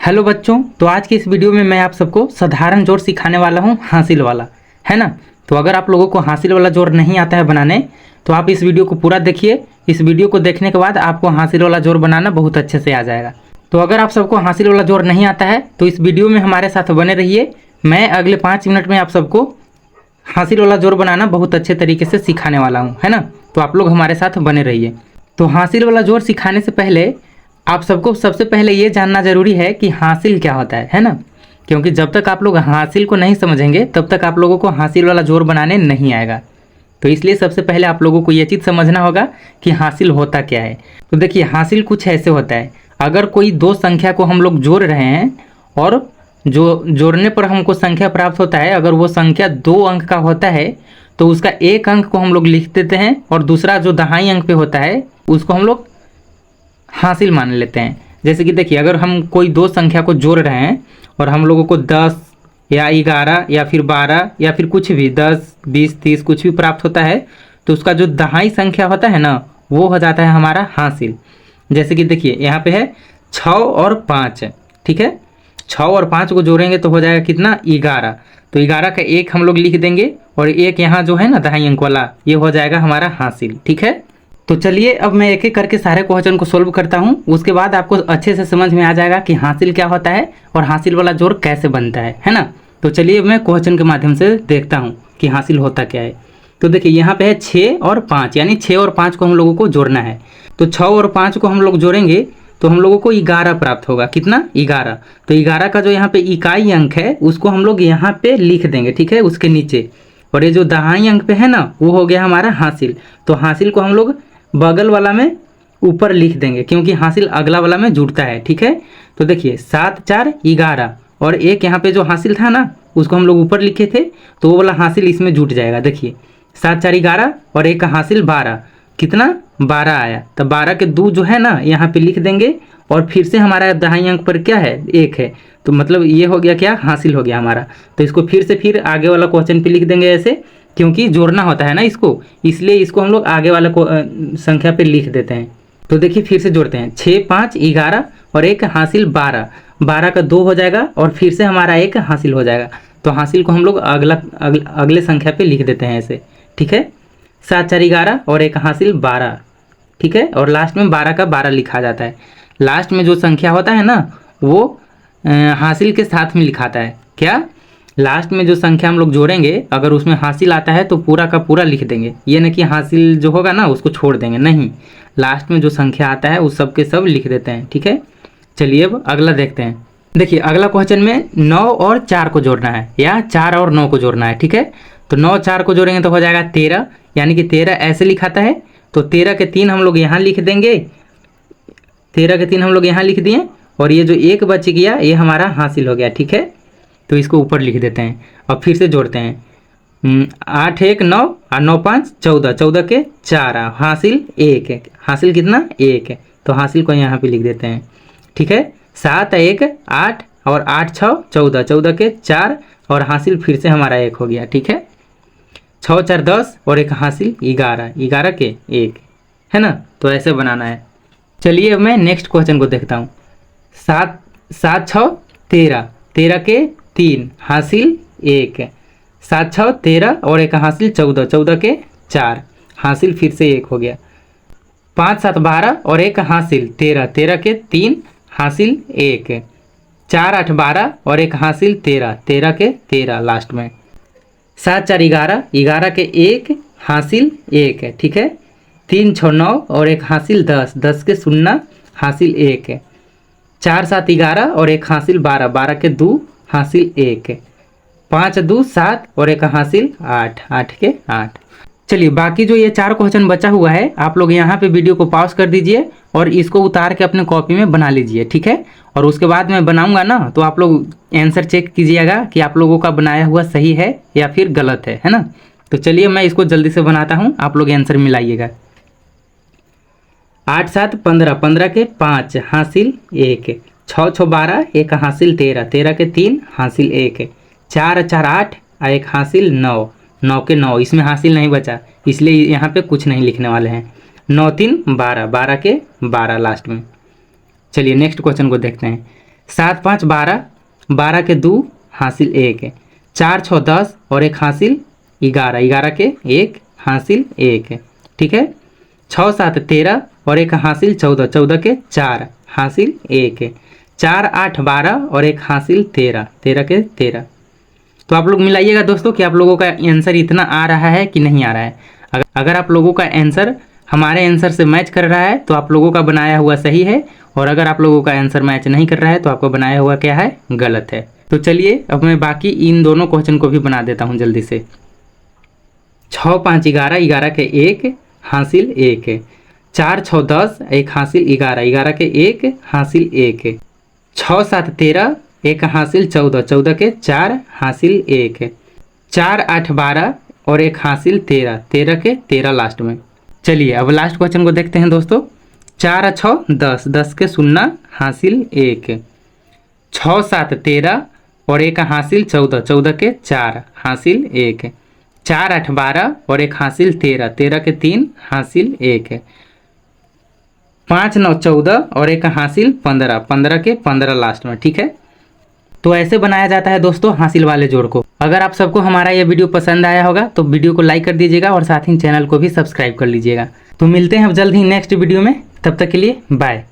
Hello बच्चों, तो आज की इस वीडियो में मैं आप सबको साधारण जोड़ सिखाने वाला हूं, हासिल वाला, है ना। तो अगर आप लोगों को हासिल वाला जोड़ नहीं आता है बनाने तो आप इस वीडियो को पूरा देखिए। इस वीडियो को देखने के बाद आपको हासिल वाला जोड़ बनाना बहुत अच्छे से आ जाएगा। तो अगर आप सबको हासिल वाला जोड़ नहीं आता है तो इस वीडियो में हमारे साथ बने रहिए। मैं अगले 5 मिनट में आप सबको हासिल वाला जोड़ बनाना बहुत अच्छे तरीके से सिखाने वाला हूँ, है ना। तो आप लोग हमारे साथ बने रहिए। तो हासिल वाला जोड़ सिखाने से पहले आप सबको सबसे पहले ये जानना जरूरी है कि हासिल क्या होता है ना। क्योंकि जब तक आप लोग हासिल को नहीं समझेंगे तब तक आप लोगों को हासिल वाला जोड़ बनाने नहीं आएगा। तो इसलिए सबसे पहले आप लोगों को ये चीज़ समझना होगा कि हासिल होता क्या है। तो देखिए, हासिल कुछ ऐसे होता है, अगर कोई दो संख्या को हम लोग जोड़ रहे हैं और जो जोड़ने पर हमको संख्या प्राप्त होता है, अगर वो संख्या 2 अंक का होता है तो उसका एक अंक को हम लोग लिख देते हैं और दूसरा जो दहाई अंक पे होता है उसको हम लोग हासिल मान लेते हैं। जैसे कि देखिए, अगर हम कोई दो संख्या को जोड़ रहे हैं और हम लोगों को 10 या 11 या फिर 12 या फिर कुछ भी 10, 20, 30 कुछ भी प्राप्त होता है तो उसका जो दहाई संख्या होता है ना, वो हो जाता है हमारा हासिल। जैसे कि देखिए, यहाँ पे है 6 और 5, ठीक है। 6 और 5 को जोड़ेंगे तो हो जाएगा कितना, 11। तो 11 का एक हम लोग लिख देंगे और एक यहाँ जो है ना दहाई अंक वाला, ये हो जाएगा हमारा हासिल, ठीक है। तो चलिए अब मैं एक एक करके सारे क्वेश्चन को सोल्व करता हूँ, उसके बाद आपको अच्छे से समझ में आ जाएगा कि हासिल क्या होता है और हासिल वाला जोड़ कैसे बनता है ना। तो चलिए मैं क्वेश्चन के माध्यम से देखता हूँ कि हासिल होता क्या है। तो देखिए, यहाँ पे है 6 और 5, यानी 6 और 5 को हम लोगों को जोड़ना है। तो 6 और 5 को हम लोग जोड़ेंगे तो हम लोगों को 11 प्राप्त होगा। कितना, 11। तो 11 का जो यहाँ पे इकाई अंक है उसको हम लोग यहाँ पे लिख देंगे, ठीक है, उसके नीचे। और ये जो दहाई अंक पे है ना, वो हो गया हमारा हासिल। तो हासिल को हम लोग बगल वाला में ऊपर लिख देंगे क्योंकि हासिल अगला वाला में जुड़ता है, ठीक है। तो देखिए, 7, 4, 11 और एक यहाँ पे जो हासिल था ना उसको हम लोग ऊपर लिखे थे तो वो वाला हासिल इसमें जुट जाएगा। देखिए, 7, 4, 11 और एक का हासिल 12, कितना, 12 आया। तो 12 के 2 जो है ना यहाँ पे लिख देंगे और फिर से हमारा दहाई अंक पर क्या है, 1 है। तो मतलब ये हो गया क्या, हासिल हो गया हमारा। तो इसको फिर आगे वाला क्वेश्चन पे लिख देंगे ऐसे, क्योंकि जोड़ना होता है ना इसको, इसलिए इसको हम लोग आगे वाला को संख्या पे लिख देते हैं। तो देखिए फिर से जोड़ते हैं, 6, 5, 11 और एक हासिल 12, 12 का 2 हो जाएगा और फिर से हमारा एक हासिल हो जाएगा। तो हासिल को हम लोग अगले संख्या पे लिख देते हैं ऐसे, ठीक है। 7, 4, 11 और एक हासिल 12, ठीक है। और लास्ट में 12 का 12 लिखा जाता है। लास्ट में जो संख्या होता है ना वो हासिल के साथ में लिखाता है। क्या, लास्ट में जो संख्या हम लोग जोड़ेंगे अगर उसमें हासिल आता है तो पूरा का पूरा लिख देंगे, ये नहीं कि हासिल जो होगा ना उसको छोड़ देंगे, नहीं, लास्ट में जो संख्या आता है उस सब के सब लिख देते हैं, ठीक है। चलिए अब अगला देखते हैं। देखिए, अगला क्वेश्चन में 9 और 4 को जोड़ना है या 4 और 9 को जोड़ना है, ठीक है। तो 9 4 को जोड़ेंगे तो हो जाएगा 13, यानी कि 13 ऐसे लिखाता है। तो 13 के 3 हम लोग यहाँ लिख देंगे, 13 के 3 हम लोग यहाँ लिख दिए और ये जो एक बच गया ये हमारा हासिल हो गया, ठीक है। तो इसको ऊपर लिख देते हैं और फिर से जोड़ते हैं, 8, 1, 9 और 9, 5, 14, 14 के 4 हासिल 1 है। हासिल कितना, 1 है। तो हासिल को यहाँ पे लिख देते हैं, ठीक है। 7, 1, 8 और 8, 6, 14, 14 के 4 और हासिल फिर से हमारा 1 हो गया, ठीक है। 6, 4, 10 और एक हासिल 11, 11 के 1, है ना। तो ऐसे बनाना है। चलिए अब मैं नेक्स्ट क्वेश्चन को देखता हूँ। 7, 7, 6, 13, 13 के 3 हासिल 1, 7, 6, 13 और एक हासिल 14, 14 के 4 हासिल फिर से 1 हो गया। 5, 7, 12 और एक हासिल 13, 13 के 3 हासिल 1, 4, 8, 12 और एक हासिल 13, 13 के 13 लास्ट में। 7, 4, 11, 11 के 1 हासिल 1 है, ठीक है। 3, 6, 9 और एक हासिल 10, 10 के 0 हासिल 1 है। 4, 7, 11 और एक हासिल 12, 12 के 2 हासिल 1 है। 5, 2, 7 और एक हासिल 8, 8 के 8। चलिए बाकी जो ये 4 क्वेश्चन बचा हुआ है आप लोग यहाँ पे वीडियो को पॉज कर दीजिए और इसको उतार के अपने कॉपी में बना लीजिए, ठीक है। और उसके बाद मैं बनाऊंगा ना तो आप लोग आंसर चेक कीजिएगा कि आप लोगों का बनाया हुआ सही है या फिर गलत है ना। तो चलिए मैं इसको जल्दी से बनाता हूँ, आप लोग आंसर मिलाइएगा। 8, 7, 15, 15 के 5 हासिल 1, 6, 6, 12 एक हासिल 13, 13 के 3 हासिल 1, 4, 4, 8 और एक हासिल 9, 9 के 9, इसमें हासिल नहीं बचा इसलिए यहाँ पे कुछ नहीं लिखने वाले हैं। 9, 3, 12, 12 के 12 लास्ट में। चलिए नेक्स्ट क्वेश्चन को देखते हैं। 7 5 12, 12 के 2 हासिल 1, 4 6 10 और 1 हासिल 11, 11 के 1 हासिल 1, ठीक है। 6 7 13 और 1 हासिल 14, 14 के 4 हासिल 1, 4 8 12 और 1 हासिल 13, 13 के 13। तो आप लोग मिलाइएगा दोस्तों कि आप लोगों का आंसर इतना आ रहा है कि नहीं आ रहा है। अगर आप लोगों का आंसर हमारे आंसर से मैच कर रहा है तो आप लोगों का बनाया हुआ सही है, और अगर आप लोगों का आंसर मैच नहीं कर रहा है तो आपका बनाया हुआ क्या है, गलत है। तो चलिए अब मैं बाकी इन दोनों क्वेश्चन को भी बना देता हूँ जल्दी से। 6 5 11, 11 के 1 हासिल 1, 4 6 10, 1 हासिल 11, 11 के 1 हासिल 1, 6 7 13, 1 हासिल 14, 14 के 4 हासिल 1, 4 8 12 और 1 हासिल 13, 13 के 13 लास्ट में। चलिए अब लास्ट क्वेश्चन को देखते हैं दोस्तों। 4 6 10, 10 के 0 हासिल 1, 6 7 13 और 1 हासिल 14, 14 के 4 हासिल 1, 4 8 12 और 1 हासिल 13, 13 के 3 हासिल 1, 5 9 14 और 1 हासिल 15, 15 के 15 लास्ट में, ठीक है। तो ऐसे बनाया जाता है दोस्तों हासिल वाले जोड़ को। अगर आप सबको हमारा ये वीडियो पसंद आया होगा तो वीडियो को लाइक कर दीजिएगा और साथ ही चैनल को भी सब्सक्राइब कर लीजिएगा। तो मिलते हैं अब जल्द ही नेक्स्ट वीडियो में, तब तक के लिए बाय।